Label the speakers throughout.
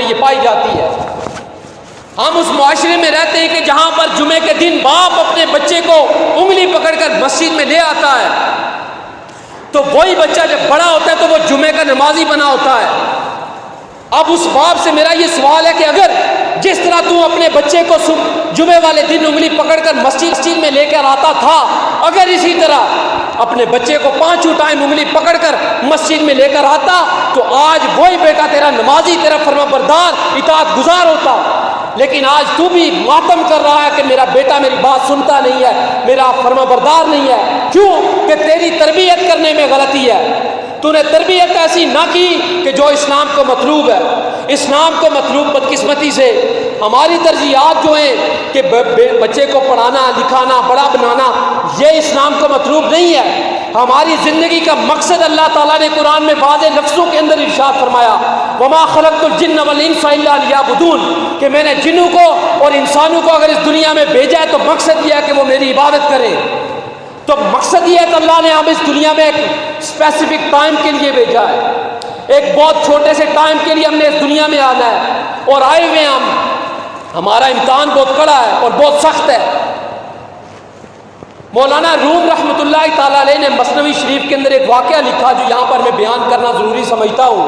Speaker 1: یہ پائی جاتی ہے۔ ہم اس معاشرے میں رہتے ہیں کہ جہاں پر جمعے کے دن باپ اپنے بچے کو انگلی پکڑ کر مسجد میں لے آتا ہے، تو وہی بچہ جب بڑا ہوتا ہے تو وہ جمعے کا نمازی بنا ہوتا ہے۔ اب اس باپ سے میرا یہ سوال ہے کہ اگر جس طرح تو اپنے بچے کو جمعے والے دن انگلی پکڑ کر مسجد میں لے کر آتا تھا، اگر اسی طرح اپنے بچے کو پانچوں ٹائم انگلی پکڑ کر مسجد میں لے کر آتا، تو آج وہی بیٹا تیرا نمازی، تیرا فرما بردار، اطاعت گزار ہوتا۔ لیکن آج تو بھی ماتم کر رہا ہے کہ میرا بیٹا میری بات سنتا نہیں ہے، میرا فرما بردار نہیں ہے۔ کیوں؟ کہ تیری تربیت کرنے میں غلطی ہے۔ تو نے تربیت ایسی نہ کی کہ جو اسلام کو مطلوب ہے۔ اسلام کو مطلوب بدقسمتی سے ہماری ترجیحات جو ہیں کہ بچے کو پڑھانا لکھانا بڑا بنانا، یہ اسلام کو مطلوب نہیں ہے۔ ہماری زندگی کا مقصد اللہ تعالیٰ نے قرآن میں واضح لفظوں کے اندر ارشاد فرمایا، وَمَا خَلَقْتُ الْجِنَّ وَالْإِنسَ إِلَّا لِيَعْبُدُونِ، کہ میں نے جنوں کو اور انسانوں کو اگر اس دنیا میں بھیجا ہے تو مقصد یہ ہے کہ وہ میری عبادت کریں۔ تو مقصد یہ ہے کہ اللہ نے ہم اس دنیا میں ایک اسپیسیفک ٹائم کے لیے بھیجا ہے، ایک بہت چھوٹے سے ٹائم کے لیے ہم نے اس دنیا میں آنا ہے، اور آئے ہوئے ہمارا امتحان بہت کڑا ہے اور بہت سخت ہے۔ مولانا روم رحمۃ اللہ تعالیٰ علیہ نے مثنوی شریف کے اندر ایک واقعہ لکھا جو یہاں پر میں بیان کرنا ضروری سمجھتا ہوں۔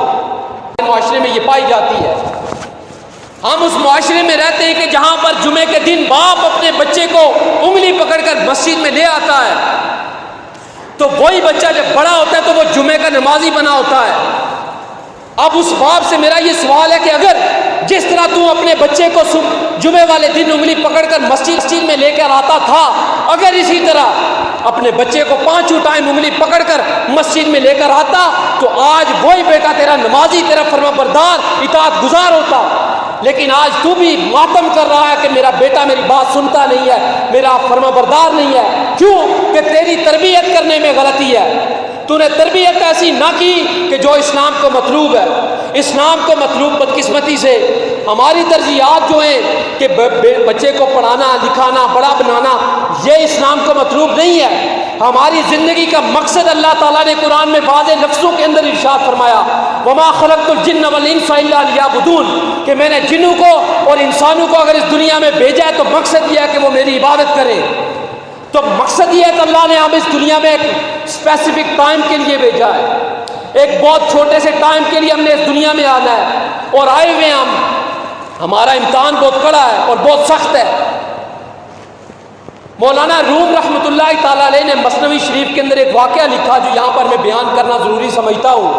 Speaker 1: معاشرے میں یہ پائی جاتی ہے۔ ہم اس معاشرے میں رہتے ہیں کہ جہاں پر جمعے کے دن باپ اپنے بچے کو انگلی پکڑ کر مسجد میں لے آتا ہے، تو وہی بچہ جب بڑا ہوتا ہے تو وہ جمعے کا نمازی بنا ہوتا ہے۔ اب اس باپ سے میرا یہ سوال ہے کہ اگر جس طرح تو اپنے بچے کو جمعے والے دن انگلی پکڑ کر مسجد میں لے کر آتا تھا، اگر اسی طرح اپنے بچے کو پانچوں ٹائم انگلی پکڑ کر مسجد میں لے کر آتا، تو آج وہی بیٹا تیرا نمازی، تیرا فرما بردار، اطاعت گزار ہوتا۔ لیکن آج تو بھی ماتم کر رہا ہے کہ میرا بیٹا میری بات سنتا نہیں ہے، میرا فرما بردار نہیں ہے۔ کیوں؟ کہ تیری تربیت کرنے میں غلطی ہے۔ تو نے تربیت ایسی نہ کی کہ جو اسلام کو مطلوب ہے۔ اسلام کو مطلوب بدقسمتی سے ہماری ترجیحات جو ہیں کہ بچے کو پڑھانا لکھانا بڑا بنانا، یہ اسلام کو مطلوب نہیں ہے۔ ہماری زندگی کا مقصد اللہ تعالیٰ نے قرآن میں واضح لفظوں کے اندر ارشاد فرمایا، وَمَا خَلَقْتُ الْجِنَّ وَالْإِنسَ إِلَّا لِيَعْبُدُونِ، کہ میں نے جنوں کو اور انسانوں کو اگر اس دنیا میں بھیجا ہے تو مقصد یہ ہے کہ وہ میری عبادت کریں۔ تو مقصد یہ ہے کہ اللہ نے ہم اس دنیا میں ایک اسپیسیفک ٹائم کے لیے بھیجا ہے، ایک بہت چھوٹے سے ٹائم کے لیے ہم نے اس دنیا میں آنا ہے، اور آئے ہوئے ہمارا امتحان بہت کڑا ہے اور بہت سخت ہے۔ مولانا روم رحمۃ اللہ تعالیٰ علیہ نے مثنوی شریف کے اندر ایک واقعہ لکھا جو یہاں پر میں بیان کرنا ضروری سمجھتا ہوں۔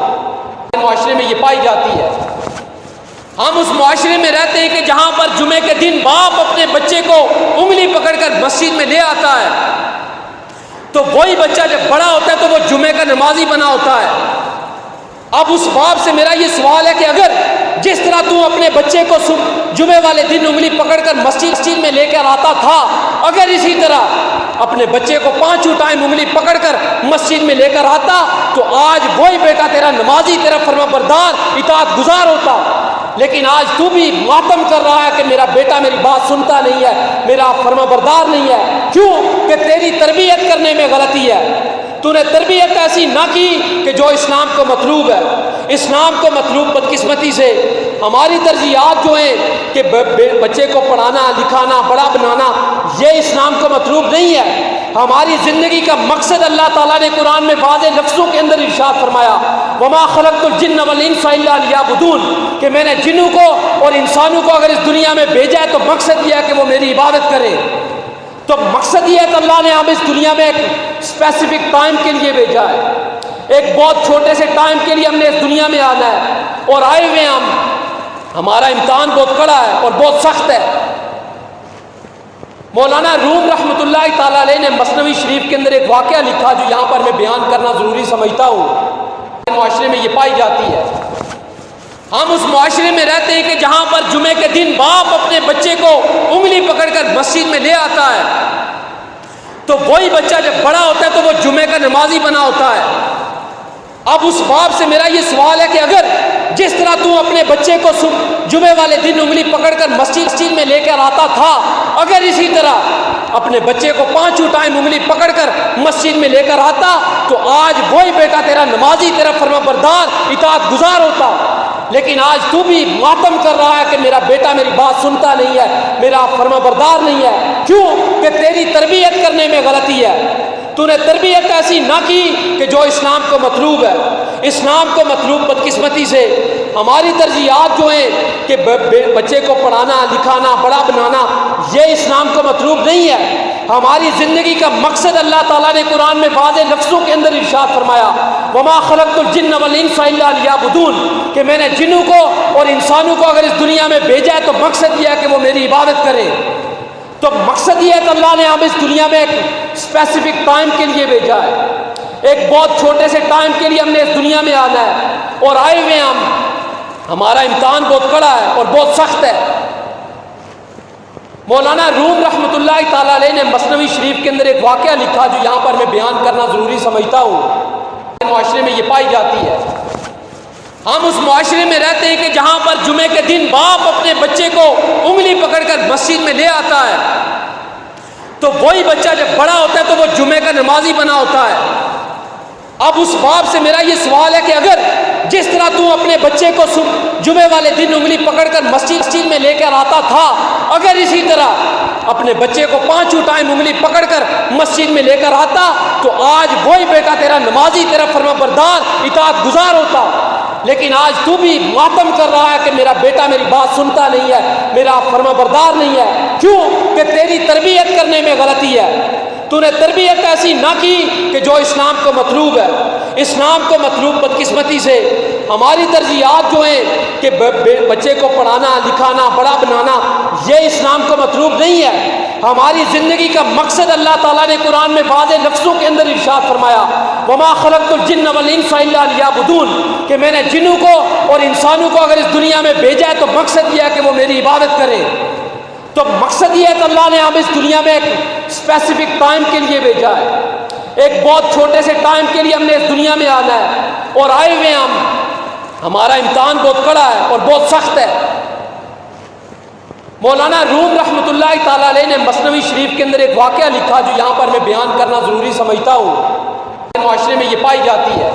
Speaker 1: معاشرے میں یہ پائی جاتی ہے۔ ہم اس معاشرے میں رہتے ہیں کہ جہاں پر جمعے کے دن باپ اپنے بچے کو انگلی پکڑ کر مسجد میں لے آتا ہے، تو وہی بچہ جب بڑا ہوتا ہے تو وہ جمعے کا نمازی بنا ہوتا ہے۔ اب اس باپ سے میرا یہ سوال ہے کہ اگر جس طرح تو اپنے بچے کو جمعے والے دن انگلی پکڑ کر مسجد میں لے کر آتا تھا، اگر اسی طرح اپنے بچے کو پانچوں ٹائم انگلی پکڑ کر مسجد میں لے کر آتا، تو آج وہی بیٹا تیرا نمازی، تیرا فرما بردار، اطاعت گزار ہوتا۔ لیکن آج تو بھی ماتم کر رہا ہے کہ میرا بیٹا میری بات سنتا نہیں ہے، میرا فرما بردار نہیں ہے۔ کیوں؟ کہ تیری تربیت کرنے میں غلطی ہے۔ تو نے تربیت ایسی نہ کی کہ جو اسلام کو مطلوب ہے۔ اسلام کو مطلوب بدقسمتی سے ہماری ترجیحات جو ہیں کہ بچے کو پڑھانا لکھانا بڑا بنانا، یہ اسلام کو مطلوب نہیں ہے۔ ہماری زندگی کا مقصد اللہ تعالیٰ نے قرآن میں واضح لفظوں کے اندر ارشاد فرمایا، وَمَا خَلَقْتُ الْجِنَّ وَالْإِنسَ إِلَّا لِيَعْبُدُونِ، کہ میں نے جنوں کو اور انسانوں کو اگر اس دنیا میں بھیجا ہے تو مقصد یہ ہے کہ وہ میری عبادت کریں۔ تو مقصد یہ ہے کہ اللہ نے ہم اس دنیا میں ایک اسپیسیفک ٹائم کے لیے بھیجا ہے، ایک بہت چھوٹے سے ٹائم کے لیے ہم نے اس دنیا میں آنا ہے، اور آئے ہوئے ہمارا امتحان بہت کڑا ہے اور بہت سخت ہے۔ مولانا روم رحمۃ اللہ تعالیٰ علیہ نے مثنوی شریف کے اندر ایک واقعہ لکھا جو یہاں پر میں بیان کرنا ضروری سمجھتا ہوں۔ معاشرے میں یہ پائی جاتی ہے۔ ہم اس معاشرے میں رہتے ہیں کہ جہاں پر جمعے کے دن باپ اپنے بچے کو انگلی پکڑ کر مسجد میں لے آتا ہے، تو وہی بچہ جب بڑا ہوتا ہے تو وہ جمعے کا نمازی بنا ہوتا ہے۔ اب اس باپ سے میرا یہ سوال ہے کہ اگر جس طرح تو اپنے بچے کو جمعے والے دن انگلی پکڑ کر مسجد میں لے کر آتا تھا، اگر اسی طرح اپنے بچے کو پانچوں ٹائم انگلی پکڑ کر مسجد میں لے کر آتا، تو آج وہی بیٹا تیرا نمازی، تیرا فرما بردار، اطاعت گزار ہوتا۔ لیکن آج تو بھی ماتم کر رہا ہے کہ میرا بیٹا میری بات سنتا نہیں ہے، میرا فرما بردار نہیں ہے۔ کیوں؟ کہ تیری تربیت کرنے میں غلطی ہے۔ تو نے تربیت ایسی نہ کی کہ جو اسلام کو مطلوب ہے۔ اسلام کو مطلوب بدقسمتی سے ہماری ترجیحات جو ہیں کہ بچے کو پڑھانا لکھانا بڑا بنانا، یہ اسلام کو مطلوب نہیں ہے۔ ہماری زندگی کا مقصد اللہ تعالیٰ نے قرآن میں واضح لفظوں کے اندر ارشاد فرمایا، وَمَا خَلَقْتُ الْجِنَّ وَالْإِنسَ إِلَّا لِيَعْبُدُونِ، کہ میں نے جنوں کو اور انسانوں کو اگر اس دنیا میں بھیجا ہے تو مقصد یہ ہے کہ وہ میری عبادت کریں۔ تو مقصد یہ ہے کہ اللہ نے ہمیں اس دنیا میں ایک اسپیسیفک ٹائم کے لیے بھیجا ہے، ایک بہت چھوٹے سے ٹائم کے لیے ہم نے اس دنیا میں آنا ہے، اور آئے ہوئے ہم، ہمارا امتحان بہت کڑا ہے اور بہت سخت ہے۔ مولانا روم رحمۃ اللہ تعالیٰ علیہ نے مثنوی شریف کے اندر ایک واقعہ لکھا جو یہاں پر میں بیان کرنا ضروری سمجھتا ہوں۔ معاشرے میں یہ پائی جاتی ہے، ہم اس معاشرے میں رہتے ہیں کہ جہاں پر جمعے کے دن باپ اپنے بچے کو انگلی پکڑ کر مسجد میں لے آتا ہے، تو وہی بچہ جب بڑا ہوتا ہے تو وہ جمعے کا نمازی بنا ہوتا ہے۔ اب اس باپ سے میرا یہ سوال ہے کہ اگر جس طرح تو اپنے بچے کو جمعے والے دن انگلی پکڑ کر مسجد میں لے کر آتا تھا، اگر اسی طرح اپنے بچے کو پانچوں ٹائم انگلی پکڑ کر مسجد میں لے کر آتا تو آج وہی بیٹا تیرا نمازی، تیرا فرما بردار، اطاعت گزار ہوتا۔ لیکن آج تو بھی ماتم کر رہا ہے کہ میرا بیٹا میری بات سنتا نہیں ہے، میرا فرما بردار نہیں ہے۔ کیوں؟ کہ تیری تربیت کرنے میں غلطی ہے۔ تو نے تربیت ایسی نہ کی کہ جو اسلام کو مطلوب ہے۔ اسلام کو مطلوب بدقسمتی سے ہماری ترجیحات جو ہیں کہ بچے کو پڑھانا لکھانا بڑا بنانا، یہ اسلام کو مطلوب نہیں ہے۔ ہماری زندگی کا مقصد اللہ تعالیٰ نے قرآن میں واضح لفظوں کے اندر ارشاد فرمایا، وَمَا خَلَقْتُ الْجِنَّ وَالْإِنسَ إِلَّا لِيَعْبُدُونِ، کہ میں نے جنوں کو اور انسانوں کو اگر اس دنیا میں بھیجا ہے تو مقصد یہ ہے کہ وہ میری عبادت کریں۔ تو مقصد یہ ہے کہ اللہ نے ہمیں اس دنیا میں ایک اسپیسیفک ٹائم کے لیے بھیجا ہے، ایک بہت چھوٹے سے ٹائم کے لیے ہم نے اس دنیا میں آنا ہے، اور آئے ہوئے ہم، ہمارا امتحان بہت کڑا ہے اور بہت سخت ہے۔ مولانا روم رحمۃ اللہ تعالیٰ علیہ نے مثنوی شریف کے اندر ایک واقعہ لکھا جو یہاں پر میں بیان کرنا ضروری سمجھتا ہوں۔ معاشرے میں یہ پائی جاتی ہے،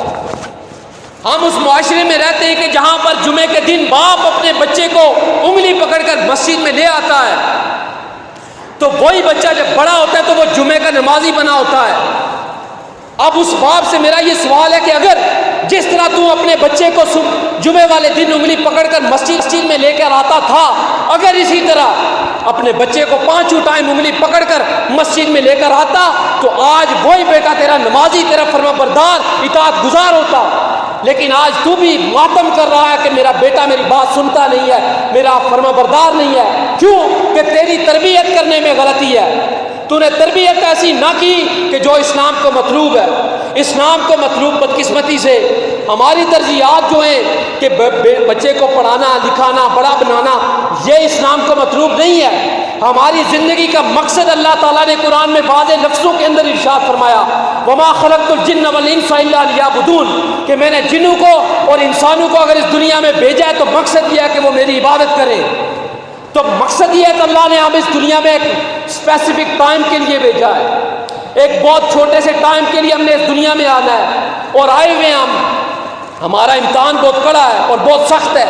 Speaker 1: ہم اس معاشرے میں رہتے ہیں کہ جہاں پر جمعے کے دن باپ اپنے بچے کو انگلی پکڑ کر مسجد میں لے آتا ہے، تو وہی بچہ جب بڑا ہوتا ہے تو وہ جمعے کا نمازی بنا ہوتا ہے۔ اب اس باپ سے میرا یہ سوال ہے کہ اگر جس طرح تو اپنے بچے کو جمعے والے دن انگلی پکڑ کر مسجد میں لے کر آتا تھا، اگر اسی طرح اپنے بچے کو پانچوں ٹائم انگلی پکڑ کر مسجد میں لے کر آتا تو آج وہی بیٹا تیرا نمازی، تیرا فرما بردار، اطاعت گزار ہوتا۔ لیکن آج تو بھی ماتم کر رہا ہے کہ میرا بیٹا میری بات سنتا نہیں ہے، میرا فرما بردار نہیں ہے۔ کیوں؟ کہ تیری تربیت کرنے میں غلطی ہے۔ تو نے تربیت ایسی نہ کی کہ جو اسلام کو مطلوب ہے۔ اسلام کو مطلوب بدقسمتی سے ہماری ترجیحات جو ہیں کہ بچے کو پڑھانا لکھانا بڑا بنانا، یہ اسلام کو مطلوب نہیں ہے۔ ہماری زندگی کا مقصد اللہ تعالیٰ نے قرآن میں واضح لفظوں کے اندر ارشاد فرمایا، وَمَا خَلَقْتُ الْجِنَّ وَالْإِنسَ إِلَّا لِيَعْبُدُونِ، کہ میں نے جنوں کو اور انسانوں کو اگر اس دنیا میں بھیجا ہے تو مقصد یہ ہے کہ وہ میری عبادت کریں۔ تو مقصد یہ ہے کہ اللہ نے ہمیں اس دنیا میں ایک اسپیسیفک ٹائم کے لیے بھیجا ہے، ایک بہت چھوٹے سے ٹائم کے لیے ہم نے اس دنیا میں آنا ہے، اور آئے ہوئے ہم، ہمارا امتحان بہت کڑا ہے اور بہت سخت ہے۔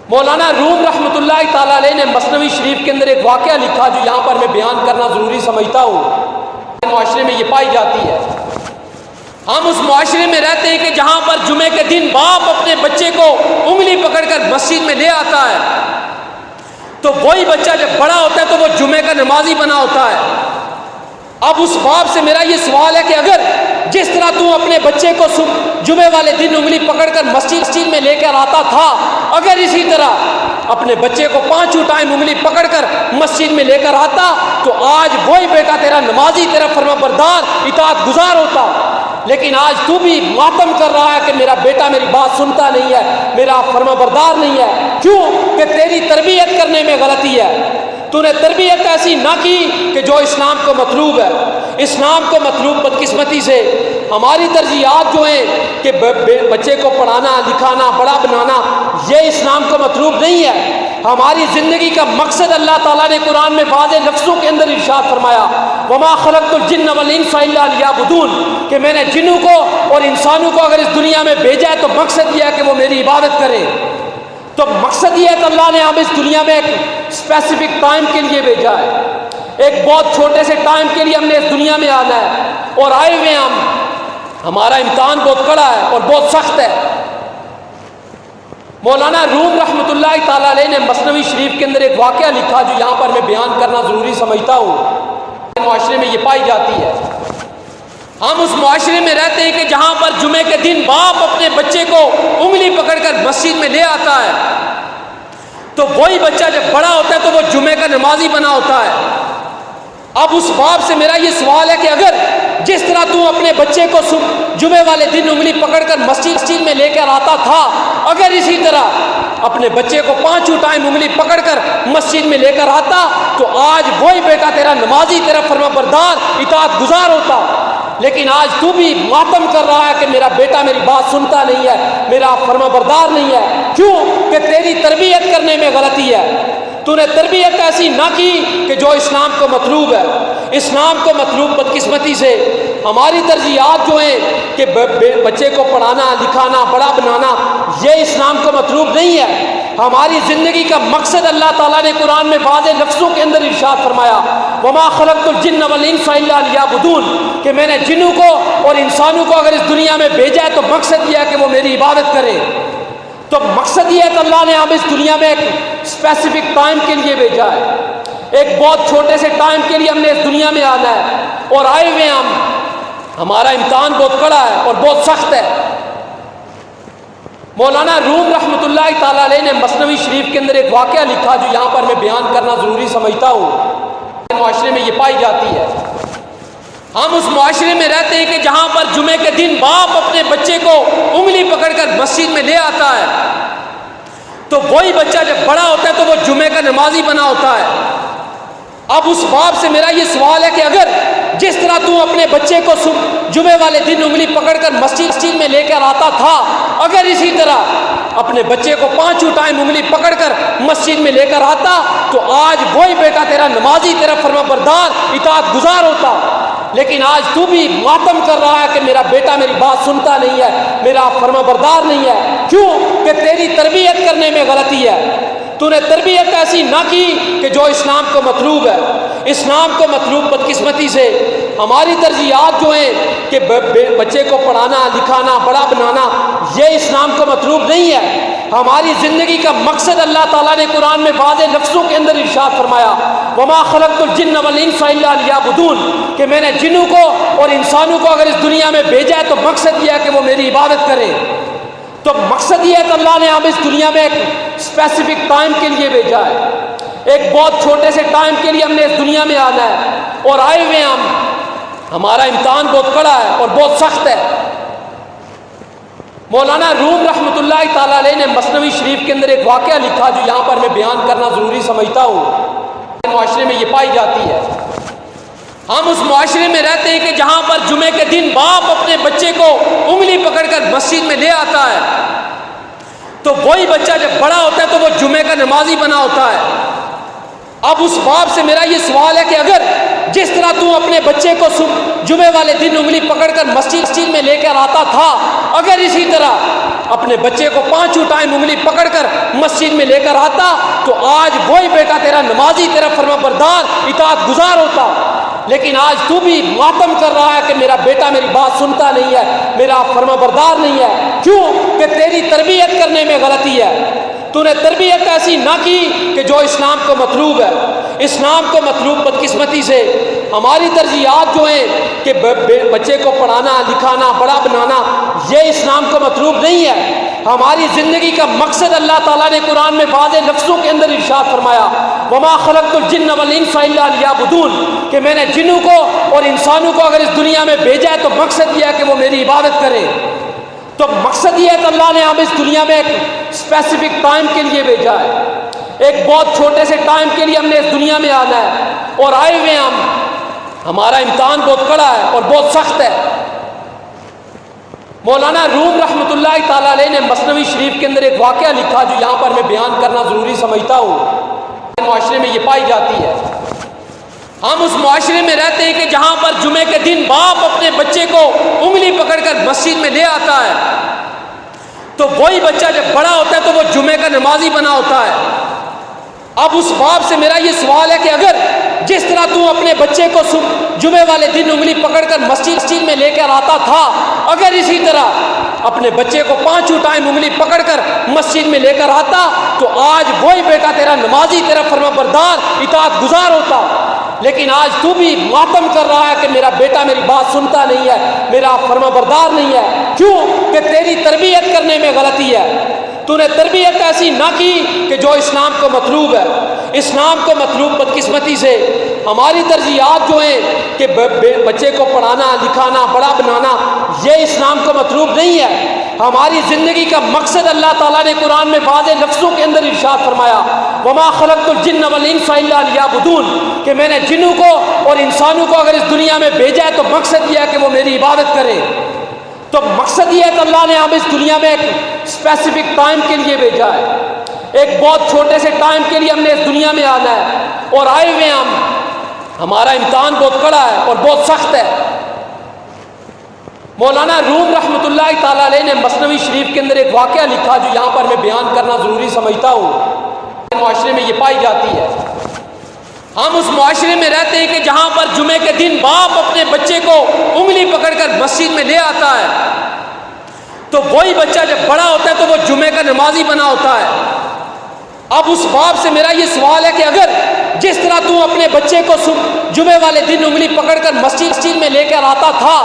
Speaker 1: مولانا روم رحمۃ اللہ تعالیٰ علیہ نے مثنوی شریف کے اندر ایک واقعہ لکھا جو یہاں پر میں بیان کرنا ضروری سمجھتا ہوں۔ معاشرے میں یہ پائی جاتی ہے، ہم اس معاشرے میں رہتے ہیں کہ جہاں پر جمعے کے دن باپ اپنے بچے کو انگلی پکڑ کر مسجد میں لے آتا ہے، تو وہی بچہ جب بڑا ہوتا ہے تو وہ جمعے کا نمازی بنا ہوتا ہے۔ اب اس باپ سے میرا یہ سوال ہے کہ اگر جس طرح تو اپنے بچے کو جمعے والے دن انگلی پکڑ کر مسجد میں لے کر آتا تھا، اگر اسی طرح اپنے بچے کو پانچوں ٹائم انگلی پکڑ کر مسجد میں لے کر آتا تو آج وہی بیٹا تیرا نمازی، تیرا فرما بردار، اطاعت گزار ہوتا۔ لیکن آج تو بھی ماتم کر رہا ہے کہ میرا بیٹا میری بات سنتا نہیں ہے، میرا فرما بردار نہیں ہے۔ کیوں؟ کہ تیری تربیت کرنے میں غلطی ہے۔ تو نے تربیت ایسی نہ کی کہ جو اسلام کو مطلوب ہے۔ اسلام کو مطلوب بدقسمتی سے ہماری ترجیحات جو ہیں کہ بچے کو پڑھانا لکھانا بڑا بنانا، یہ اسلام کو مطلوب نہیں ہے۔ ہماری زندگی کا مقصد اللہ تعالیٰ نے قرآن میں واضح لفظوں کے اندر ارشاد فرمایا، وما خلقت الجن والانس الا لیعبدون، کہ میں نے جنوں کو اور انسانوں کو اگر اس دنیا میں بھیجا ہے تو مقصد یہ ہے کہ وہ میری عبادت کریں۔ تو مقصد یہ ہے کہ اللہ نے ہم اس دنیا میں ایک اسپیسیفک ٹائم کے لیے بھیجا ہے، ایک بہت چھوٹے سے ٹائم کے لیے ہم نے اس دنیا میں آنا ہے، اور آئے ہوئے ہم، ہمارا امتحان بہت کڑا ہے اور بہت سخت ہے۔ مولانا روم رحمۃ اللہ تعالیٰ علیہ نے مثنوی شریف کے اندر ایک واقعہ لکھا جو یہاں پر میں بیان کرنا ضروری سمجھتا ہوں۔ معاشرے میں یہ پائی جاتی ہے، ہم اس معاشرے میں رہتے ہیں کہ جہاں پر جمعے کے دن باپ اپنے بچے کو انگلی پکڑ کر مسجد میں لے آتا ہے، تو وہی بچہ جب بڑا ہوتا ہے تو وہ جمعے کا نمازی بنا ہوتا ہے۔ اب اس باپ سے میرا یہ سوال ہے کہ اگر جس طرح تو اپنے بچے کو جمعے والے دن انگلی پکڑ کر مسجد میں لے کر آتا تھا، اگر اسی طرح اپنے بچے کو پانچوں ٹائم انگلی پکڑ کر مسجد میں لے کر آتا تو آج وہی بیٹا تیرا نمازی، تیرا فرما بردار، اطاعت گزار ہوتا۔ لیکن آج تو بھی ماتم کر رہا ہے کہ میرا بیٹا میری بات سنتا نہیں ہے، میرا فرما بردار نہیں ہے۔ کیوں؟ کہ تیری تربیت کرنے میں غلطی ہے، تو نے تربیت ایسی نہ کی کہ جو اسلام کو مطلوب ہے۔ اسلام کو مطلوب بدقسمتی سے ہماری ترجیحات جو ہیں کہ بچے کو پڑھانا، لکھانا، بڑا بنانا، یہ اسلام کو مطلوب نہیں ہے۔ ہماری زندگی کا مقصد اللہ تعالیٰ نے قرآن میں واضح لفظوں کے اندر ارشاد فرمایا، وما خلقت الجن والانس الا لیعبدون، کہ میں نے جنوں کو اور انسانوں کو اگر اس دنیا میں بھیجا ہے تو مقصد یہ ہے کہ وہ میری عبادت کریں۔ تو مقصد یہ ہے کہ اللہ نے ہم اس دنیا میں ایک اسپیسیفک ٹائم کے لیے بھیجا ہے، ایک بہت چھوٹے سے ٹائم کے لیے ہم نے اس دنیا میں آنا ہے، اور آئے ہوئے ہم، ہمارا امتحان بہت کڑا ہے اور بہت سخت ہے۔ مولانا روم رحمۃ اللہ تعالیٰ علیہ نے مثنوی شریف کے اندر ایک واقعہ لکھا جو یہاں پر میں بیان کرنا ضروری سمجھتا ہوں۔ معاشرے میں یہ پائی جاتی ہے، ہم اس معاشرے میں رہتے ہیں کہ جہاں پر جمعے کے دن باپ اپنے بچے کو انگلی پکڑ کر مسجد میں لے آتا ہے، تو وہی بچہ جب بڑا ہوتا ہے تو وہ جمعے کا نمازی بنا ہوتا ہے۔ اب اس باپ سے میرا یہ سوال ہے کہ اگر جس طرح تو اپنے بچے کو جمعے والے دن انگلی پکڑ کر مسجد میں لے کر آتا تھا، اگر اسی طرح اپنے بچے کو پانچوں ٹائم انگلی پکڑ کر مسجد میں لے کر آتا تو آج وہی بیٹا تیرا نمازی، تیرا فرما بردار، اطاعت گزار ہوتا۔ لیکن آج تو بھی ماتم کر رہا ہے کہ میرا بیٹا میری بات سنتا نہیں ہے، میرا فرما بردار نہیں ہے۔ کیوں؟ کہ تیری تربیت کرنے میں غلطی ہے، تو نے تربیت ایسی نہ کی کہ جو اسلام کو مطلوب ہے۔ اسلام کو مطلوب بدقسمتی سے ہماری ترجیحات جو ہیں کہ بچے کو پڑھانا، لکھانا، بڑا بنانا، یہ اسلام کو مطلوب نہیں ہے۔ ہماری زندگی کا مقصد اللہ تعالیٰ نے قرآن میں واضح لفظوں کے اندر ارشاد فرمایا، وما خلقت الجن والانس الا لیعبدون، کہ میں نے جنوں کو اور انسانوں کو اگر اس دنیا میں بھیجا ہے تو مقصد یہ ہے کہ وہ میری عبادت کریں۔ تو مقصد یہ ہے کہ اللہ نے ہم اس دنیا میں ایک اسپیسیفک ٹائم کے لیے بھیجا ہے، ایک بہت چھوٹے سے ٹائم کے لیے ہم نے اس دنیا میں آنا ہے، اور آئے ہوئے ہم، ہمارا امتحان بہت کڑا ہے اور بہت سخت ہے۔ مولانا روم رحمۃ اللہ تعالیٰ علیہ نے مثنوی شریف کے اندر ایک واقعہ لکھا جو یہاں پر میں بیان کرنا ضروری سمجھتا ہوں۔ معاشرے میں یہ پائی جاتی ہے، ہم اس معاشرے میں رہتے ہیں کہ جہاں پر جمعے کے دن باپ اپنے بچے کو انگلی پکڑ کر مسجد میں لے آتا ہے، تو وہی بچہ جب بڑا ہوتا ہے تو وہ جمعے کا نمازی بنا ہوتا ہے۔ اب اس باپ سے میرا یہ سوال ہے کہ اگر جس طرح تو اپنے بچے کو جمعے والے دن انگلی پکڑ کر مسجد میں لے کر آتا تھا، اگر اسی طرح اپنے بچے کو پانچوں ٹائم انگلی پکڑ کر مسجد میں لے کر آتا تو آج وہی بیٹا تیرا نمازی، تیرا فرما بردار، اطاعت گزار ہوتا۔ لیکن آج تو بھی ماتم کر رہا ہے کہ میرا بیٹا میری بات سنتا نہیں ہے، میرا فرما بردار نہیں ہے۔ کیوں؟ کہ تیری تربیت کرنے میں غلطی ہے، تو نے تربیت ایسی نہ کی کہ جو اسلام کو مطلوب ہے۔ اسلام کو مطلوب بدقسمتی سے ہماری ترجیحات جو ہیں کہ بچے کو پڑھانا، لکھانا، بڑا بنانا، یہ اسلام کو مطلوب نہیں ہے۔ ہماری زندگی کا مقصد اللہ تعالیٰ نے قرآن میں واضح لفظوں کے اندر ارشاد فرمایا، وما خلقت الجن والانس الا لیعبدون، کہ میں نے جنوں کو اور انسانوں کو اگر اس دنیا میں بھیجا ہے تو مقصد یہ ہے کہ وہ میری عبادت کریں۔ تو مقصد یہ ہے کہ اللہ نے ہم اس دنیا میں ایک اسپیسیفک ٹائم کے لیے بھیجا ہے، ایک بہت چھوٹے سے ٹائم کے لیے ہم نے اس دنیا میں آنا ہے، اور آئے ہوئے ہم، ہمارا امتحان بہت کڑا ہے اور بہت سخت ہے۔ مولانا روم رحمۃ اللہ تعالیٰ علیہ نے مثنوی شریف کے اندر ایک واقعہ لکھا جو یہاں پر میں بیان کرنا ضروری سمجھتا ہوں۔ معاشرے میں یہ پائی جاتی ہے، ہم اس معاشرے میں رہتے ہیں کہ جہاں پر جمعے کے دن باپ اپنے بچے کو انگلی پکڑ کر مسجد میں لے آتا ہے، تو وہی بچہ جب بڑا ہوتا ہے تو وہ جمعے کا نمازی بنا ہوتا ہے۔ اب اس باپ سے میرا یہ سوال ہے کہ اگر جس طرح تو اپنے بچے کو جمعے والے دن انگلی پکڑ کر مسجد میں لے کر آتا تھا، اگر اسی طرح اپنے بچے کو پانچوں ٹائم انگلی پکڑ کر مسجد میں لے کر آتا تو آج وہی بیٹا تیرا نمازی، تیرا فرما بردار، اطاعت گزار ہوتا۔ لیکن آج تو بھی ماتم کر رہا ہے کہ میرا بیٹا میری بات سنتا نہیں ہے، میرا فرما بردار نہیں ہے۔ کیوں؟ کہ تیری تربیت کرنے میں غلطی ہے، تو نے تربیت ایسی نہ کی کہ جو اسلام کو مطلوب ہے۔ اسلام کو مطلوب بدقسمتی سے ہماری ترجیحات جو ہیں کہ بچے کو پڑھانا، لکھانا، بڑا بنانا، یہ اسلام کو مطلوب نہیں ہے۔ ہماری زندگی کا مقصد اللہ تعالیٰ نے قرآن میں واضح لفظوں کے اندر ارشاد فرمایا، وَمَا خَلَقْتُ الْجِنَّ وَالْإِنسَ إِلَّا لِيَعْبُدُونِ، کہ میں نے جنوں کو اور انسانوں کو اگر اس دنیا میں بھیجا ہے تو مقصد یہ ہے کہ وہ میری عبادت کریں۔ تو مقصد یہ ہے کہ اللہ نے ہمیں اس دنیا میں ایک اسپیسیفک ٹائم کے لیے بھیجا ہے، ایک بہت چھوٹے سے ٹائم کے لیے ہم نے اس دنیا میں آنا ہے، اور آئے ہوئے ہمارا امتحان بہت کڑا ہے اور بہت سخت ہے۔ مولانا روم رحمۃ اللہ تعالیٰ علیہ نے مثنوی شریف کے اندر ایک واقعہ لکھا جو یہاں پر میں بیان کرنا ضروری سمجھتا ہوں۔ معاشرے میں یہ پائی جاتی ہے، ہم اس معاشرے میں رہتے ہیں کہ جہاں پر جمعے کے دن باپ اپنے بچے کو انگلی پکڑ کر مسجد میں لے آتا ہے، تو وہی بچہ جب بڑا ہوتا ہے تو وہ جمعے کا نمازی بنا ہوتا ہے۔ اب اس باپ سے میرا یہ سوال ہے کہ اگر جس طرح تو اپنے بچے کو جمعے والے دن انگلی پکڑ کر مسجد میں لے کر آتا تھا،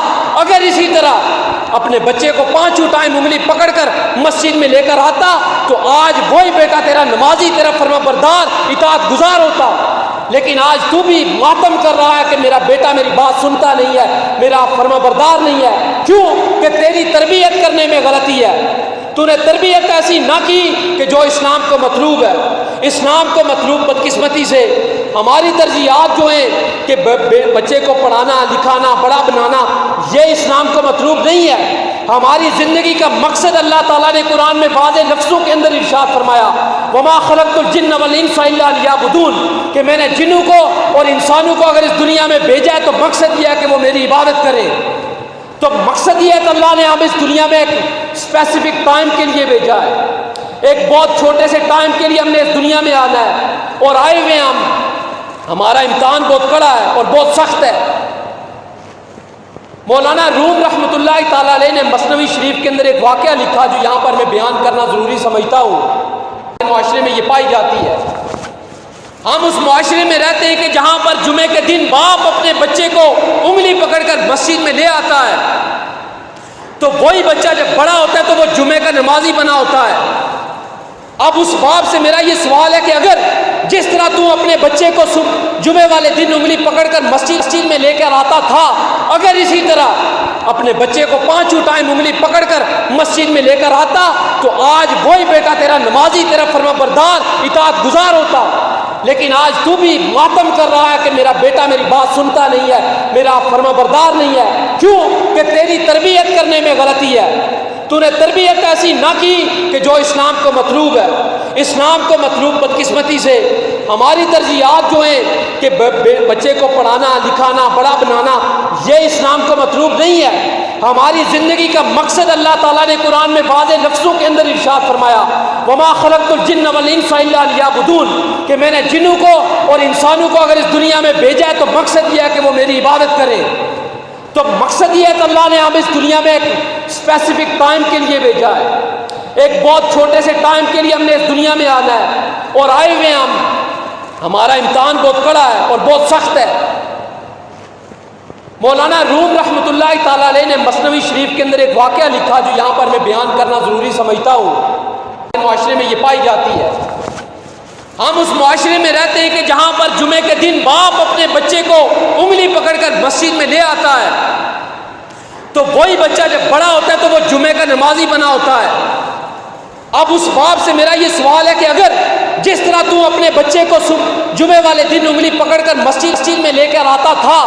Speaker 1: اگر اسی طرح اپنے بچے کو پانچوں ٹائم انگلی پکڑ کر مسجد میں لے کر آتا تو آج وہی بیٹا تیرا نمازی، تیرا فرما بردار، اطاعت گزار ہوتا۔ لیکن آج تو بھی ماتم کر رہا ہے کہ میرا بیٹا میری بات سنتا نہیں ہے، میرا فرما بردار نہیں ہے۔ کیوں؟ کہ تیری تربیت کرنے میں غلطی ہے، تو نے تربیت ایسی نہ کی کہ جو اسلام کو مطلوب ہے۔ اسلام کو مطلوب بدقسمتی سے ہماری ترجیحات جو ہیں کہ بچے کو پڑھانا، لکھانا، بڑا بنانا، یہ اسلام کو مطلوب نہیں ہے۔ ہماری زندگی کا مقصد اللہ تعالیٰ نے قرآن میں واضح لفظوں کے اندر ارشاد فرمایا، وَمَا خَلَقْتُ الْجِنَّ وَالْإِنسَ إِلَّا لِيَعْبُدُونِ، کہ میں نے جنوں کو اور انسانوں کو اگر اس دنیا میں بھیجا ہے تو مقصد یہ ہے کہ وہ میری عبادت کریں۔ تو مقصد یہ ہے کہ اللہ نے ہمیں اس دنیا میں ایک اسپیسیفک ٹائم کے لیے بھیجا ہے، ایک بہت چھوٹے سے ٹائم کے لیے ہم نے اس دنیا میں آنا ہے، اور آئے ہوئے ہمارا امتحان بہت کڑا ہے اور بہت سخت ہے۔ مولانا روم رحمۃ اللہ تعالیٰ علیہ نے مثنوی شریف کے اندر ایک واقعہ لکھا جو یہاں پر میں بیان کرنا ضروری سمجھتا ہوں۔ معاشرے میں یہ پائی جاتی ہے، ہم اس معاشرے میں رہتے ہیں کہ جہاں پر جمعے کے دن باپ اپنے بچے کو انگلی پکڑ کر مسجد میں لے آتا ہے، تو وہی بچہ جب بڑا ہوتا ہے تو وہ جمعے کا نمازی بنا ہوتا ہے۔ اب اس باپ سے میرا یہ سوال ہے کہ اگر جس طرح تو اپنے بچے کو جمعے والے دن انگلی پکڑ کر مسجد میں لے کر آتا تھا، اگر اسی طرح اپنے بچے کو پانچوں ٹائم انگلی پکڑ کر مسجد میں لے کر آتا تو آج وہی بیٹا تیرا نمازی، تیرا فرما بردار، اطاعت گزار ہوتا۔ لیکن آج تو بھی ماتم کر رہا ہے کہ میرا بیٹا میری بات سنتا نہیں ہے، میرا فرما بردار نہیں ہے۔ کیوں؟ کہ تیری تربیت کرنے میں غلطی ہے، تو نے تربیت ایسی نہ کی کہ جو اسلام کو مطلوب ہے۔ اسلام کو مطلوب بدقسمتی سے ہماری ترجیحات جو ہیں کہ بچے کو پڑھانا، لکھانا، بڑا بنانا، یہ اسلام کو مطلوب نہیں ہے۔ ہماری زندگی کا مقصد اللہ تعالیٰ نے قرآن میں واضح لفظوں کے اندر ارشاد فرمایا، وَمَا خَلَقْتُ الْجِنَّ وَالْإِنسَ إِلَّا لِيَعْبُدُونِ، کہ میں نے جنوں کو اور انسانوں کو اگر اس دنیا میں بھیجا ہے تو مقصد یہ ہے کہ وہ میری عبادت کریں۔ تو مقصد یہ ہے کہ اللہ نے ہمیں اس دنیا میں ایک اسپیسیفک ٹائم کے لیے بھیجا ہے، ایک بہت چھوٹے سے ٹائم کے لیے ہم نے اس دنیا میں آنا ہے، اور آئے ہوئے ہمارا امتحان بہت کڑا ہے اور بہت سخت ہے۔ مولانا روم رحمۃ اللہ تعالیٰ علیہ نے مثنوی شریف کے اندر ایک واقعہ لکھا جو یہاں پر میں بیان کرنا ضروری سمجھتا ہوں۔ معاشرے میں یہ پائی جاتی ہے، ہم اس معاشرے میں رہتے ہیں کہ جہاں پر جمعے کے دن باپ اپنے بچے کو انگلی پکڑ کر مسجد میں لے آتا ہے، تو وہی بچہ جب بڑا ہوتا ہے تو وہ جمعے کا نمازی بنا ہوتا ہے۔ اب اس باپ سے میرا یہ سوال ہے کہ اگر جس طرح تو اپنے بچے کو جمعے والے دن انگلی پکڑ کر مسجد میں لے کر آتا تھا،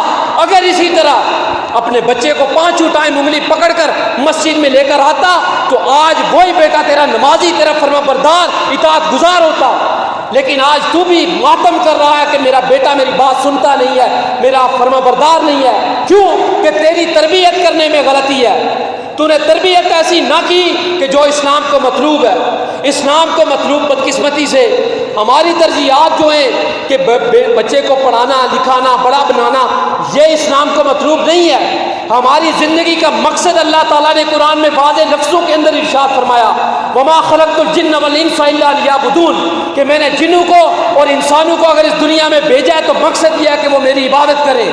Speaker 1: اگر اسی طرح اپنے بچے کو 5 ٹائم انگلی پکڑ کر مسجد میں لے کر آتا تو آج وہی بیٹا تیرا نمازی، تیرا فرما بردار، اطاعت گزار ہوتا۔ لیکن آج تو بھی ماتم کر رہا ہے کہ میرا بیٹا میری بات سنتا نہیں ہے، میرا فرما بردار نہیں ہے۔ کیوں؟ کہ تیری تربیت کرنے میں غلطی ہے۔ تو نے تربیت ایسی نہ کی کہ جو اسلام کو مطلوب ہے۔ اسلام کو مطلوب بدقسمتی سے ہماری ترجیحات جو ہیں کہ بچے کو پڑھانا، لکھانا، بڑا بنانا، یہ اسلام کو مطلوب نہیں ہے۔ ہماری زندگی کا مقصد اللہ تعالیٰ نے قرآن میں واضح لفظوں کے اندر ارشاد فرمایا، وَمَا خَلَقْتُ الْجِنَّ وَالْإِنسَ إِلَّا لِيَعْبُدُونِ، کہ میں نے جنوں کو اور انسانوں کو اگر اس دنیا میں بھیجا ہے تو مقصد یہ ہے کہ وہ میری عبادت کریں۔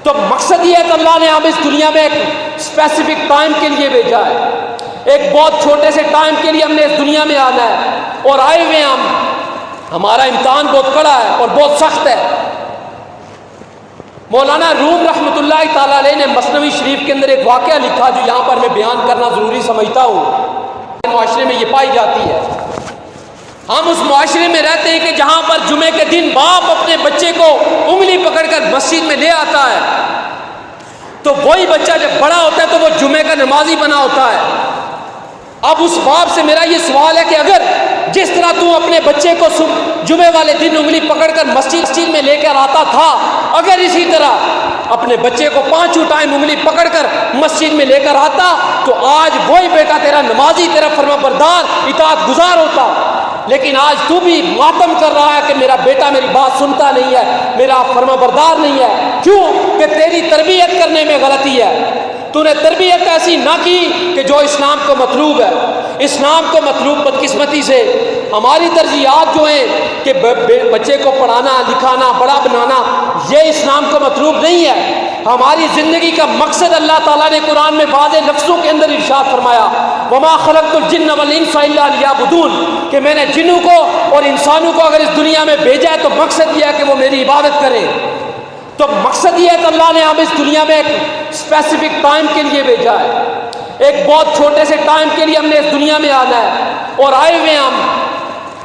Speaker 1: تو مقصد یہ ہے کہ اللہ نے ہم اس دنیا میں ایک اسپیسیفک ٹائم کے لیے بھیجا ہے، ایک بہت چھوٹے سے ٹائم کے لیے ہم نے اس دنیا میں آنا ہے، اور آئے ہوئے ہمارا امتحان بہت کڑا ہے اور بہت سخت ہے۔ مولانا روم رحمۃ اللہ تعالیٰ علیہ نے مثنوی شریف کے اندر ایک واقعہ لکھا جو یہاں پر میں بیان کرنا ضروری سمجھتا ہوں۔ معاشرے میں یہ پائی جاتی ہے، ہم اس معاشرے میں رہتے ہیں کہ جہاں پر جمعے کے دن باپ اپنے بچے کو انگلی پکڑ کر مسجد میں لے آتا ہے، تو وہی بچہ جب بڑا ہوتا ہے تو وہ جمعے کا نمازی بنا ہوتا ہے۔ اب اس باپ سے میرا یہ سوال ہے کہ اگر جس طرح تو اپنے بچے کو جمعے والے دن انگلی پکڑ کر مسجد میں لے کر آتا تھا، اگر اسی طرح اپنے بچے کو 5 ٹائم انگلی پکڑ کر مسجد میں لے کر آتا تو آج وہی بیٹا تیرا نمازی، تیرا فرما بردار، اطاعت گزار ہوتا۔ لیکن آج تو بھی ماتم کر رہا ہے کہ میرا بیٹا میری بات سنتا نہیں ہے، میرا فرما بردار نہیں ہے۔ کیوں؟ کہ تیری تربیت کرنے میں غلطی ہے۔ تو نے تربیت ایسی نہ کی کہ جو اسلام کو مطلوب ہے۔ اسلام کو مطلوب بدقسمتی سے ہماری ترجیحات جو ہیں کہ بچے کو پڑھانا، لکھانا، بڑا بنانا، یہ اسلام کو مطلوب نہیں ہے۔ ہماری زندگی کا مقصد اللہ تعالیٰ نے قرآن میں واضح لفظوں کے اندر ارشاد فرمایا، وَمَا خَلَقْتُ الْجِنَّ وَالْإِنسَ إِلَّا لِيَعْبُدُونِ، کہ میں نے جنوں کو اور انسانوں کو اگر اس دنیا میں بھیجا ہے تو مقصد یہ ہے کہ وہ میری عبادت کریں۔ تو مقصد یہ ہے کہ اللہ نے ہم اس دنیا میں ایک اسپیسیفک ٹائم کے لیے بھیجا ہے، ایک بہت چھوٹے سے ٹائم کے لیے ہم نے اس دنیا میں آنا ہے، اور آئے ہوئے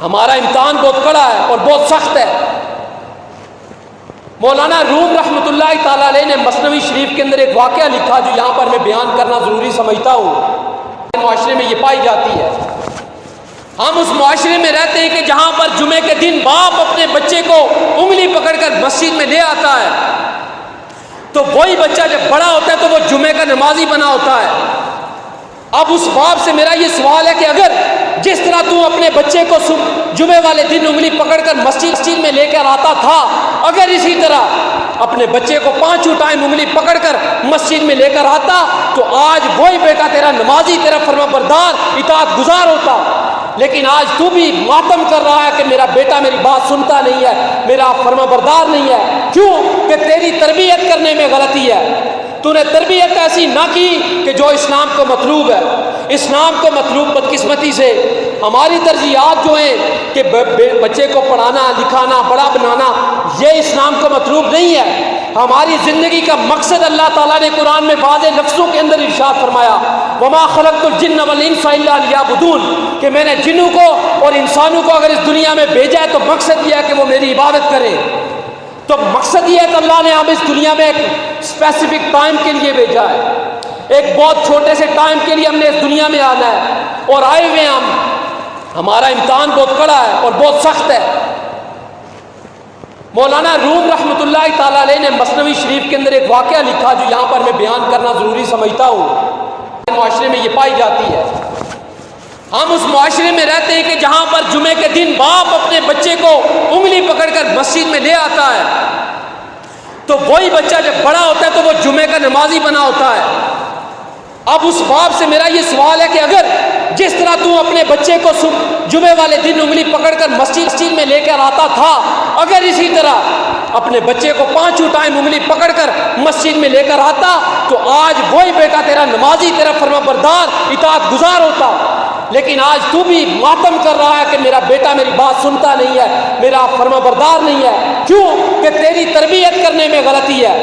Speaker 1: ہمارا امتحان بہت کڑا ہے اور بہت سخت ہے۔ مولانا روم رحمۃ اللہ تعالیٰ علیہ نے مثنوی شریف کے اندر ایک واقعہ لکھا جو یہاں پر میں بیان کرنا ضروری سمجھتا ہوں۔ معاشرے میں یہ پائی جاتی ہے، ہم اس معاشرے میں رہتے ہیں کہ جہاں پر جمعے کے دن باپ اپنے بچے کو انگلی پکڑ کر مسجد میں لے آتا ہے، تو وہی بچہ جب بڑا ہوتا ہے تو وہ جمعے کا نمازی بنا ہوتا ہے۔ اب اس باپ سے میرا یہ سوال ہے کہ اگر جس طرح تو اپنے بچے کو جمعے والے دن انگلی پکڑ کر مسجد میں لے کر آتا تھا، اگر اسی طرح اپنے بچے کو 5 ٹائم انگلی پکڑ کر مسجد میں لے کر آتا تو آج وہی بیٹا تیرا نمازی، تیرا فرما بردار، اطاعت گزار ہوتا۔ لیکن آج تو بھی ماتم کر رہا ہے کہ میرا بیٹا میری بات سنتا نہیں ہے، میرا فرما بردار نہیں ہے۔ کیوں؟ کہ تیری تربیت کرنے میں غلطی ہے۔ تو نے تربیت ایسی نہ کی کہ جو اسلام کو مطلوب ہے۔ اسلام کو مطلوب بدقسمتی سے ہماری ترجیحات جو ہیں کہ بچے کو پڑھانا، لکھانا، بڑا بنانا، یہ اسلام کو مطلوب نہیں ہے۔ ہماری زندگی کا مقصد اللہ تعالیٰ نے قرآن میں واضح لفظوں کے اندر ارشاد فرمایا، وَمَا خَلَقْتُ الْجِنَّ وَالْإِنسَ إِلَّا لِيَعْبُدُونِ، کہ میں نے جنوں کو اور انسانوں کو اگر اس دنیا میں بھیجا ہے تو مقصد یہ ہے کہ وہ میری عبادت کریں۔ تو مقصد یہ ہے کہ اللہ نے ہم اس دنیا میں ایک اسپیسیفک ٹائم کے لیے بھیجا ہے، ایک بہت چھوٹے سے ٹائم کے لیے ہم نے اس دنیا میں آنا ہے، اور آئے ہوئے ہمارا امتحان بہت کڑا ہے اور بہت سخت ہے۔ مولانا روم رحمۃ اللہ تعالیٰ علیہ نے مثنوی شریف کے اندر ایک واقعہ لکھا جو یہاں پر میں بیان کرنا ضروری سمجھتا ہوں۔ معاشرے میں یہ پائی جاتی ہے، ہم اس معاشرے میں رہتے ہیں کہ جہاں پر جمعے کے دن باپ اپنے بچے کو انگلی پکڑ کر مسجد میں لے آتا ہے، تو وہی بچہ جب بڑا ہوتا ہے تو وہ جمعے کا نمازی بنا ہوتا ہے۔ اب اس باپ سے میرا یہ سوال ہے کہ اگر جس طرح تو اپنے بچے کو جمعے والے دن انگلی پکڑ کر مسجد میں لے کر آتا تھا، اگر اسی طرح اپنے بچے کو 5 ٹائم انگلی پکڑ کر مسجد میں لے کر آتا تو آج وہی بیٹا تیرا نمازی، تیرا فرما بردار، اطاعت گزار ہوتا۔ لیکن آج تو بھی ماتم کر رہا ہے کہ میرا بیٹا میری بات سنتا نہیں ہے، میرا فرما بردار نہیں ہے۔ کیوں؟ کہ تیری تربیت کرنے میں غلطی ہے۔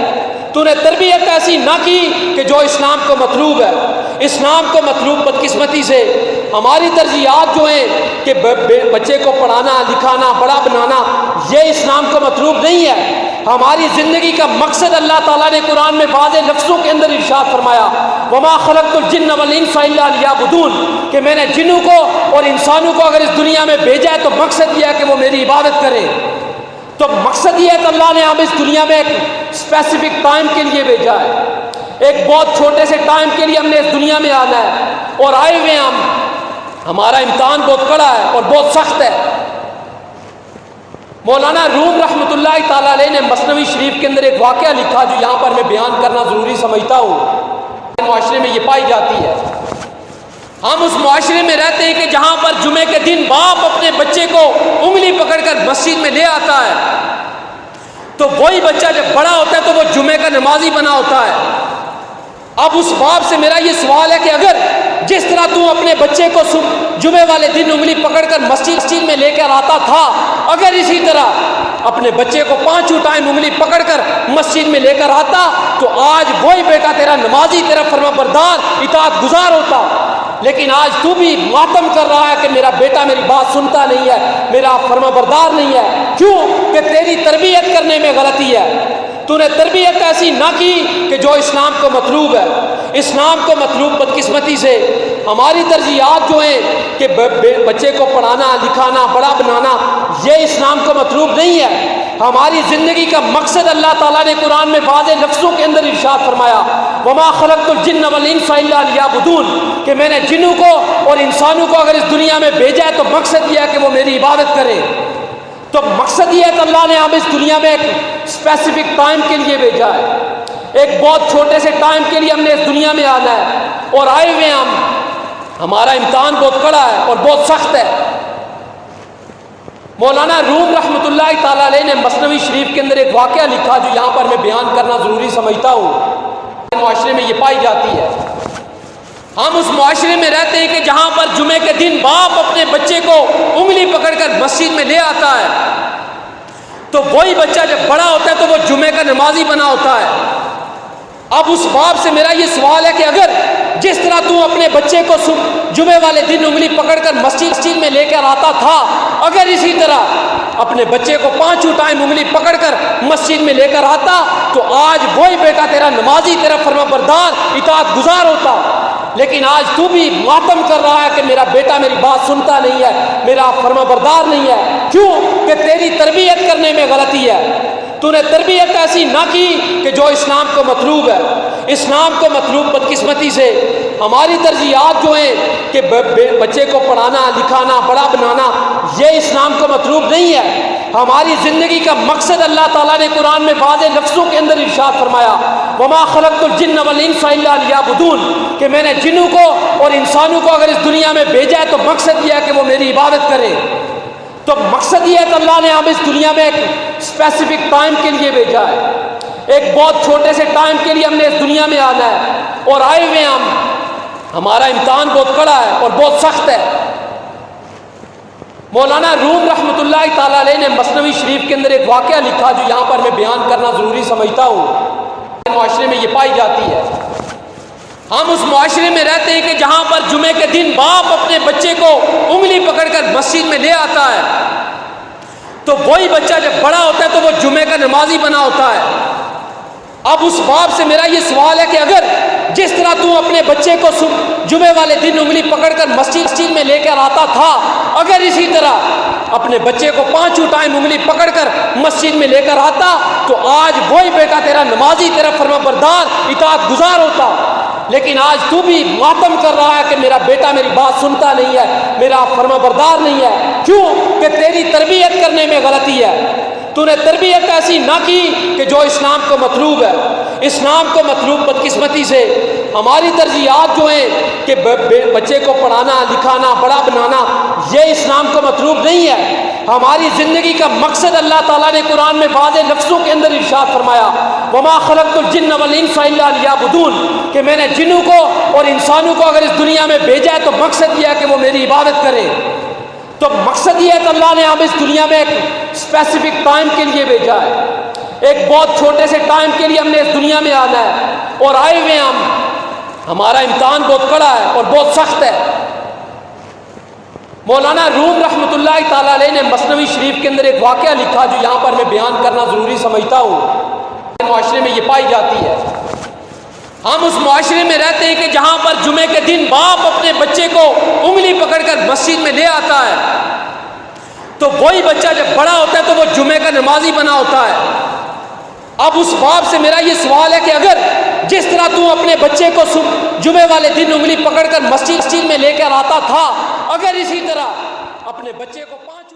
Speaker 1: تو نے تربیت ایسی نہ کی کہ جو اسلام کو مطلوب ہے۔ اسلام کو مطلوب بدقسمتی سے ہماری ترجیحات جو ہیں کہ بچے کو پڑھانا لکھانا بڑا بنانا، یہ اسلام کو مطلوب نہیں ہے۔ ہماری زندگی کا مقصد اللہ تعالیٰ نے قرآن میں واضح لفظوں کے اندر ارشاد فرمایا، وَمَا خَلَقْتُ الْجِنَّ وَالْإِنسَ إِلَّا لِيَعْبُدُونِ، کہ میں نے جنوں کو اور انسانوں کو اگر اس دنیا میں بھیجا ہے تو مقصد یہ ہے کہ وہ میری عبادت کریں۔ تو مقصد یہ ہے کہ اللہ نے ہم اس دنیا میں ایک اسپیسیفک ٹائم کے لیے بھیجا ہے، ایک بہت چھوٹے سے ٹائم کے لیے ہم نے اس دنیا میں آنا ہے، اور آئے ہوئے ہم، ہمارا امتحان بہت کڑا ہے اور بہت سخت ہے۔ مولانا روم رحمۃ اللہ تعالیٰ علیہ نے مثنوی شریف کے اندر ایک واقعہ لکھا جو یہاں پر میں بیان کرنا ضروری سمجھتا ہوں۔ معاشرے میں یہ پائی جاتی ہے، ہم اس معاشرے میں رہتے ہیں کہ جہاں پر جمعے کے دن باپ اپنے بچے کو انگلی پکڑ کر مسجد میں لے آتا ہے، تو وہی بچہ جب بڑا ہوتا ہے تو وہ جمعے کا نمازی بنا ہوتا ہے۔ اب اس باپ سے میرا یہ سوال ہے کہ اگر جس طرح تو اپنے بچے کو جمعے والے دن انگلی پکڑ کر مسجد میں لے کر آتا تھا، اگر اسی طرح اپنے بچے کو پانچوں ٹائم انگلی پکڑ کر مسجد میں لے کر آتا تو آج وہی بیٹا تیرا نمازی، تیرا فرما بردار، اطاعت گزار ہوتا۔ لیکن آج تو بھی ماتم کر رہا ہے کہ میرا بیٹا میری بات سنتا نہیں ہے، میرا فرما بردار نہیں ہے۔ کیوں؟ کہ تیری تربیت کرنے میں غلطی ہے، تو نے تربیت ایسی نہ کی کہ جو اسلام کو مطلوب ہے۔ اسلام کو مطلوب بدقسمتی سے ہماری ترجیحات جو ہیں کہ بچے کو پڑھانا لکھانا بڑا بنانا، یہ اسلام کو مطلوب نہیں ہے۔ ہماری زندگی کا مقصد اللہ تعالیٰ نے قرآن میں واضح لفظوں کے اندر ارشاد فرمایا، وَمَا خَلَقْتُ الْجِنَّ وَالْإِنسَ إِلَّا لِيَعْبُدُونِ، کہ میں نے جنوں کو اور انسانوں کو اگر اس دنیا میں بھیجا ہے تو مقصد یہ ہے کہ وہ میری عبادت کریں۔ تو مقصد یہ ہے کہ اللہ نے ہم اس دنیا میں ایک اسپیسیفک ٹائم کے لیے بھیجا ہے، ایک بہت چھوٹے سے ٹائم کے لیے ہم نے اس دنیا میں آنا ہے، اور آئے ہوئے ہم، ہمارا امتحان بہت کڑا ہے اور بہت سخت ہے۔ مولانا روم رحمۃ اللہ تعالیٰ علیہ نے مثنوی شریف کے اندر ایک واقعہ لکھا جو یہاں پر میں بیان کرنا ضروری سمجھتا ہوں۔ معاشرے میں یہ پائی جاتی ہے، ہم اس معاشرے میں رہتے ہیں کہ جہاں پر جمعے کے دن باپ اپنے بچے کو انگلی پکڑ کر مسجد میں لے آتا ہے، تو وہی بچہ جب بڑا ہوتا ہے تو وہ جمعے کا نمازی بنا ہوتا ہے۔ اب اس باپ سے میرا یہ سوال ہے کہ اگر جس طرح تو اپنے بچے کو جمعے والے دن انگلی پکڑ کر مسجد میں لے کر آتا تھا، اگر اسی طرح اپنے بچے کو پانچوں ٹائم انگلی پکڑ کر مسجد میں لے کر آتا تو آج وہی بیٹا تیرا نمازی، تیرا فرما بردار، اطاعت گزار ہوتا۔ لیکن آج تو بھی ماتم کر رہا ہے کہ میرا بیٹا میری بات سنتا نہیں ہے، میرا فرما بردار نہیں ہے۔ کیوں؟ کہ تیری تربیت کرنے میں غلطی ہے، تو نے تربیت ایسی نہ کی کہ جو اسلام کو مطلوب ہے۔ اسلام کو مطلوب بدقسمتی سے ہماری ترجیحات جو ہیں کہ بچے کو پڑھانا لکھانا بڑا بنانا، یہ اسلام کو مطلوب نہیں ہے۔ ہماری زندگی کا مقصد اللہ تعالیٰ نے قرآن میں واضح لفظوں کے اندر ارشاد فرمایا، وَمَا خَلَقْتُ الْجِنَّ وَالْإِنسَ إِلَّا لِيَعْبُدُونِ، کہ میں نے جنوں کو اور انسانوں کو اگر اس دنیا میں بھیجا ہے تو مقصد یہ ہے کہ وہ میری عبادت کریں۔ تو مقصد یہ ہے کہ اللہ نے ہم اس دنیا میں ایک اسپیسیفک ٹائم کے لیے بھیجا ہے، ایک بہت چھوٹے سے ٹائم کے لیے ہم نے اس دنیا میں آنا ہے، اور آئے ہوئے ہم، ہمارا امتحان بہت کڑا ہے اور بہت سخت ہے۔ مولانا روم رحمۃ اللہ تعالیٰ علیہ نے مثنوی شریف کے اندر ایک واقعہ لکھا جو یہاں پر میں بیان کرنا ضروری سمجھتا ہوں۔ معاشرے میں یہ پائی جاتی ہے، ہم اس معاشرے میں رہتے ہیں کہ جہاں پر جمعے کے دن باپ اپنے بچے کو انگلی پکڑ کر مسجد میں لے آتا ہے، تو وہی بچہ جب بڑا ہوتا ہے تو وہ جمعے کا نمازی بنا ہوتا ہے۔ اب اس باپ سے میرا یہ سوال ہے کہ اگر جس طرح تو اپنے بچے کو جمعے والے دن انگلی پکڑ کر مسجد میں لے کر آتا تھا، اگر اسی طرح اپنے بچے کو پانچوں ٹائم انگلی پکڑ کر مسجد میں لے کر آتا تو آج وہی بیٹا تیرا نمازی، تیرا فرما بردار، اطاعت گزار ہوتا۔ لیکن آج تو بھی ماتم کر رہا ہے کہ میرا بیٹا میری بات سنتا نہیں ہے، میرا فرما بردار نہیں ہے۔ کیوں؟ کہ تیری تربیت کرنے میں غلطی ہے، تو نے تربیت ایسی نہ کی کہ جو اسلام کو مطلوب ہے۔ اسلام کو مطلوب بدقسمتی سے ہماری ترجیحات جو ہیں کہ بچے کو پڑھانا لکھانا بڑا بنانا، یہ اسلام کو مطلوب نہیں ہے۔ ہماری زندگی کا مقصد اللہ تعالیٰ نے قرآن میں واضح لفظوں کے اندر ارشاد فرمایا، وَمَا خَلَقْتُ الْجِنَّ وَالْإِنسَ إِلَّا لِيَعْبُدُونِ، کہ میں نے جنوں کو اور انسانوں کو اگر اس دنیا میں بھیجا ہے تو مقصد یہ ہے کہ وہ میری عبادت کریں۔ تو مقصد یہ ہے کہ اللہ نے ہم اس دنیا میں ایک اسپیسیفک ٹائم کے لیے بھیجا ہے، ایک بہت چھوٹے سے ٹائم کے لیے ہم نے اس دنیا میں آنا ہے اور آئے ہوئے ہم، ہمارا امتحان بہت کڑا ہے اور بہت سخت ہے۔ مولانا روم رحمۃ اللہ تعالیٰ علیہ نے مثنوی شریف کے اندر ایک واقعہ لکھا جو یہاں پر میں بیان کرنا ضروری سمجھتا ہوں۔ معاشرے میں یہ پائی جاتی ہے، ہم اس معاشرے میں رہتے ہیں کہ جہاں پر جمعے کے دن باپ اپنے بچے کو انگلی پکڑ کر مسجد میں لے آتا ہے، تو وہی بچہ جب بڑا ہوتا ہے تو وہ جمعے کا نمازی بنا ہوتا ہے۔ اب اس باپ سے میرا یہ سوال ہے کہ اگر جس طرح تو اپنے بچے کو جمعے والے دن انگلی پکڑ کر مسجد میں لے کر آتا تھا، اگر اسی طرح اپنے بچے کو 5